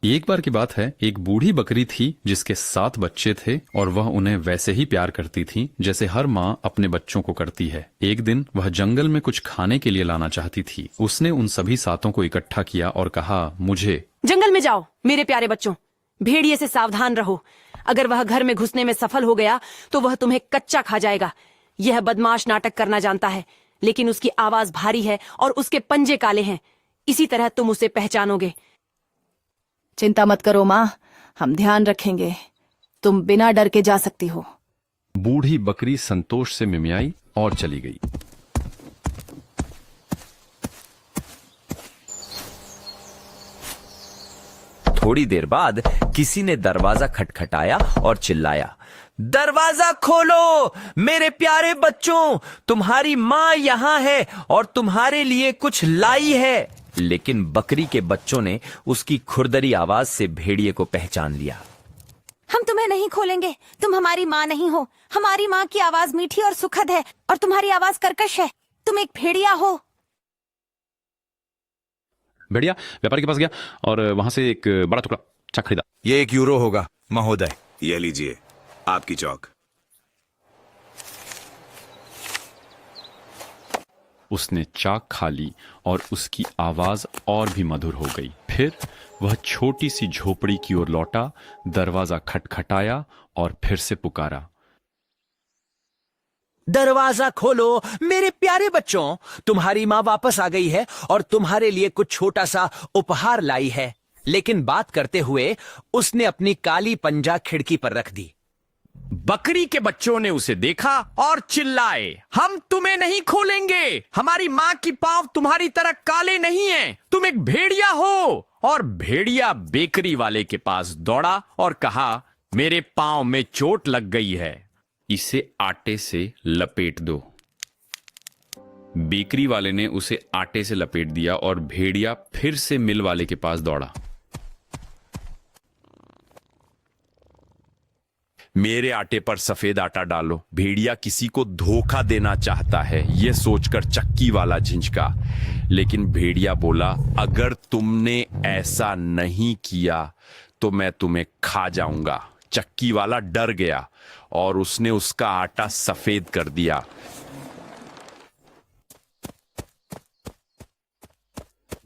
एक बार की बात है, एक बूढ़ी बकरी थी जिसके 7 बच्चे थे और वह उन्हें वैसे ही प्यार करती थी जैसे हर माँ अपने बच्चों को करती है। एक दिन वह जंगल में कुछ खाने के लिए लाना चाहती थी। उसने उन सभी 7 को इकट्ठा किया और कहा, मुझे जंगल में जाओ मेरे प्यारे बच्चों, भेड़िए से सावधान रहो। अगर वह घर में घुसने में सफल हो गया तो वह तुम्हें कच्चा खा जाएगा। यह बदमाश नाटक करना जानता है, लेकिन उसकी आवाज भारी है और उसके पंजे काले हैं। इसी तरह तुम उसे पहचानोगे। चिंता मत करो माँ, हम ध्यान रखेंगे। तुम बिना डर के जा सकती हो। बूढ़ी बकरी संतोष से मिमियाई और चली गई। थोड़ी देर बाद किसी ने दरवाजा खटखटाया और चिल्लाया, दरवाजा खोलो मेरे प्यारे बच्चों, तुम्हारी माँ यहाँ है और तुम्हारे लिए कुछ लाई है। लेकिन बकरी के बच्चों ने उसकी खुरदरी आवाज से भेड़िए को पहचान लिया। हम तुम्हें नहीं खोलेंगे, तुम हमारी माँ नहीं हो। हमारी माँ की आवाज मीठी और सुखद है और तुम्हारी आवाज कर्कश है। तुम एक भेड़िया हो। भेड़िया व्यापारी के पास गया और वहां से एक बड़ा टुकड़ा चाक खरीदा। ये 1 यूरो होगा महोदय। यह लीजिए आपकी चौक। उसने चाक खा ली और उसकी आवाज और भी मधुर हो गई। फिर वह छोटी सी झोपड़ी की ओर लौटा, दरवाजा खटखटाया और फिर से पुकारा, दरवाजा खोलो मेरे प्यारे बच्चों, तुम्हारी माँ वापस आ गई है और तुम्हारे लिए कुछ छोटा सा उपहार लाई है। लेकिन बात करते हुए उसने अपनी काली पंजा खिड़की पर रख दी। बकरी के बच्चों ने उसे देखा और चिल्लाए, हम तुम्हें नहीं खोलेंगे। हमारी माँ की पांव तुम्हारी तरह काले नहीं हैं। तुम एक भेड़िया हो। और भेड़िया बेकरी वाले के पास दौड़ा और कहा, मेरे पांव में चोट लग गई है, इसे आटे से लपेट दो। बेकरी वाले ने उसे आटे से लपेट दिया और भेड़िया फिर से मिल वाले के पास दौड़ा। मेरे आटे पर सफेद आटा डालो। भेड़िया किसी को धोखा देना चाहता है, यह सोचकर चक्की वाला झिंझका। लेकिन भेड़िया बोला, अगर तुमने ऐसा नहीं किया तो मैं तुम्हें खा जाऊंगा। चक्की वाला डर गया और उसने उसका आटा सफेद कर दिया।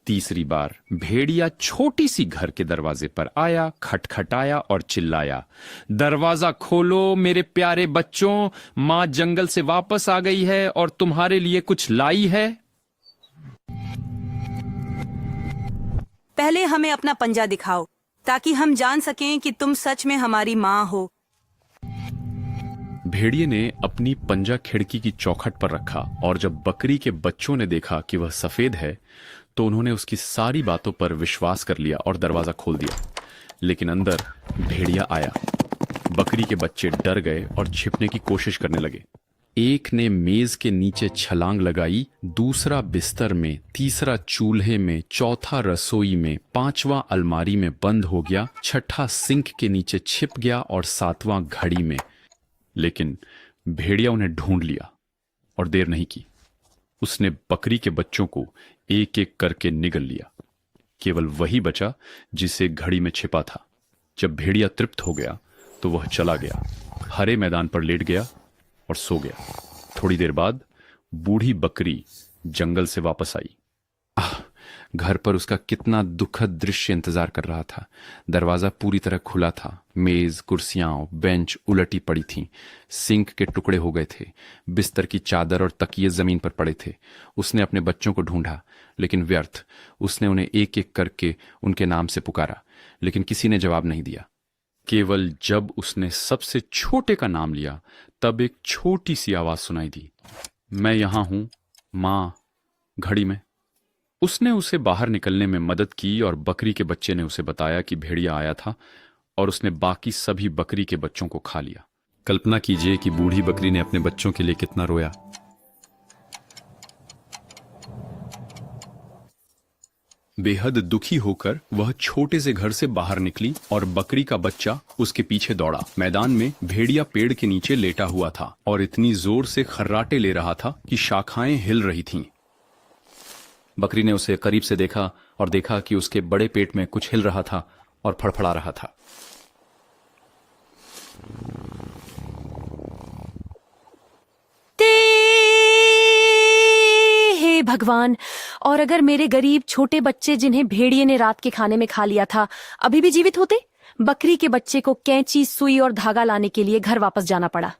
तीसरी बार भेड़िया छोटी सी घर के दरवाजे पर आया, खटखटाया और चिल्लाया, दरवाजा खोलो मेरे प्यारे बच्चों, मां जंगल से वापस आ गई है और तुम्हारे लिए कुछ लाई है। पहले हमें अपना पंजा दिखाओ ताकि हम जान सकें कि तुम सच में हमारी माँ हो। भेड़िए ने अपनी पंजा खिड़की की चौखट पर रखा और जब बकरी के बच्चों ने देखा कि वह सफेद है तो उन्होंने उसकी सारी बातों पर विश्वास कर लिया और दरवाजा खोल दिया। लेकिन अंदर भेड़िया आया। बकरी के बच्चे डर गए और छिपने की कोशिश करने लगे। एक ने मेज के नीचे छलांग लगाई, दूसरा बिस्तर में, तीसरा चूल्हे में, चौथा रसोई में, 5वां अलमारी में बंद हो गया, 6ठा सिंक के नीचे छिप गया और 7वां घड़ी में। लेकिन भेड़िया उन्हें ढूंढ लिया और देर नहीं की। उसने बकरी के बच्चों को एक एक करके निगल लिया। केवल वही बचा जिसे घड़ी में छिपा था। जब भेड़िया तृप्त हो गया तो वह चला गया, हरे मैदान पर लेट गया और सो गया। थोड़ी देर बाद बूढ़ी बकरी जंगल से वापस आई। घर पर उसका कितना दुखद दृश्य इंतजार कर रहा था। दरवाजा पूरी तरह खुला था, मेज, कुर्सियां, बेंच उलटी पड़ी थीं, सिंक के टुकड़े हो गए थे, बिस्तर की चादर और तकिए जमीन पर पड़े थे। उसने अपने बच्चों को ढूंढा लेकिन व्यर्थ। उसने उन्हें एक एक करके उनके नाम से पुकारा लेकिन किसी ने जवाब नहीं दिया। केवल जब उसने सबसे छोटे का नाम लिया तब एक छोटी सी आवाज सुनाई दी, मैं यहां हूं मां। घड़ी में उसने उसे बाहर निकलने में मदद की और बकरी के बच्चे ने उसे बताया कि भेड़िया आया था और उसने बाकी सभी बकरी के बच्चों को खा लिया। कल्पना कीजिए कि बूढ़ी बकरी ने अपने बच्चों के लिए कितना रोया। बेहद दुखी होकर वह छोटे से घर से बाहर निकली और बकरी का बच्चा उसके पीछे दौड़ा। मैदान में भेड़िया पेड़ के नीचे लेटा हुआ था और इतनी जोर से खर्राटे ले रहा था कि शाखाएं हिल रही थीं। बकरी ने उसे करीब से देखा और देखा कि उसके बड़े पेट में कुछ हिल रहा था और फड़फड़ा रहा था। हे भगवान, और अगर मेरे गरीब छोटे बच्चे जिन्हें भेड़िए ने रात के खाने में खा लिया था अभी भी जीवित होते। बकरी के बच्चे को कैंची, सुई और धागा लाने के लिए घर वापस जाना पड़ा।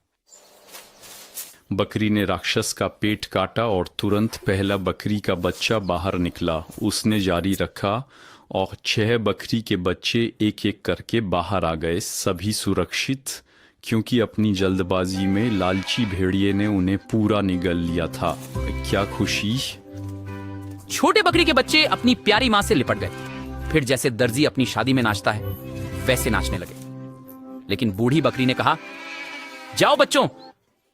बकरी ने राक्षस का पेट काटा और तुरंत पहला बकरी का बच्चा बाहर निकला। उसने जारी रखा और 6 बकरी के बच्चे एक एक करके बाहर आ गए, सभी सुरक्षित, क्योंकि अपनी जल्दबाजी में लालची भेड़िए ने उन्हें पूरा निगल लिया था। क्या खुशी! छोटे बकरी के बच्चे अपनी प्यारी मां से लिपट गए। फिर जैसे दर्जी अपनी शादी में नाचता है वैसे नाचने लगे। लेकिन बूढ़ी बकरी ने कहा, जाओ बच्चों,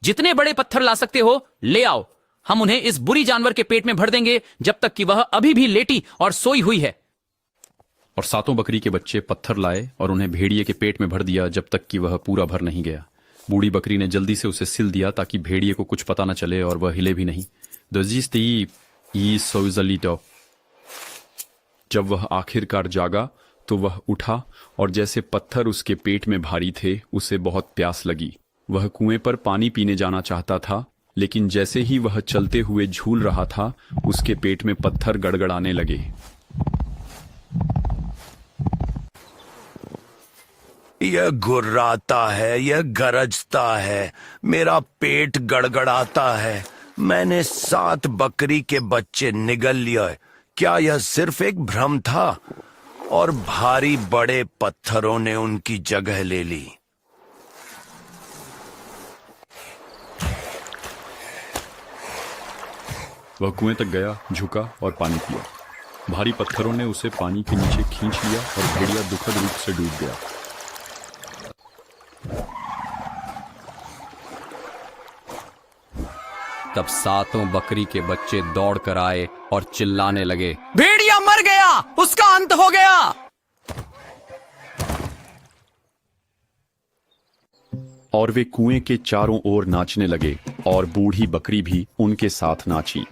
जितने बड़े पत्थर ला सकते हो ले आओ। हम उन्हें इस बुरी जानवर के पेट में भर देंगे जब तक कि वह अभी भी लेटी और सोई हुई है। और 7 बकरी के बच्चे पत्थर लाए और उन्हें भेड़िए के पेट में भर दिया जब तक कि वह पूरा भर नहीं गया। बूढ़ी बकरी ने जल्दी से उसे सिल दिया ताकि भेड़िए को कुछ पता न चले और वह हिले भी नहीं। जब वह आखिरकार जागा तो वह उठा और जैसे पत्थर उसके पेट में भारी थे, उसे बहुत प्यास लगी। वह कुएं पर पानी पीने जाना चाहता था, लेकिन जैसे ही वह चलते हुए झूल रहा था, उसके पेट में पत्थर गड़गड़ाने लगे। यह गुर्राता है, यह गरजता है, मेरा पेट गड़गड़ाता है। मैंने 7 बकरी के बच्चे निगल लिए। क्या यह सिर्फ एक भ्रम था? और भारी बड़े पत्थरों ने उनकी जगह ले ली। वह कुएं तक गया, झुका और पानी पिया। भारी पत्थरों ने उसे पानी के नीचे खींच लिया और भेड़िया दुखद रूप से डूब गया। तब 7 बकरी के बच्चे दौड़ कर आए और चिल्लाने लगे, भेड़िया मर गया, उसका अंत हो गया। और वे कुएं के चारों ओर नाचने लगे और बूढ़ी बकरी भी उनके साथ नाची।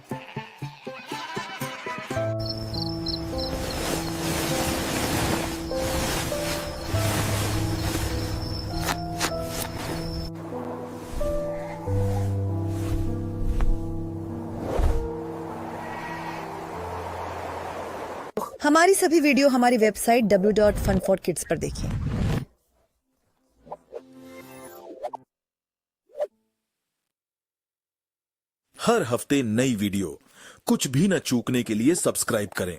हमारी सभी वीडियो हमारी वेबसाइट w.funforkids पर देखिए। हर हफ्ते नई वीडियो, कुछ भी न चूकने के लिए सब्सक्राइब करें।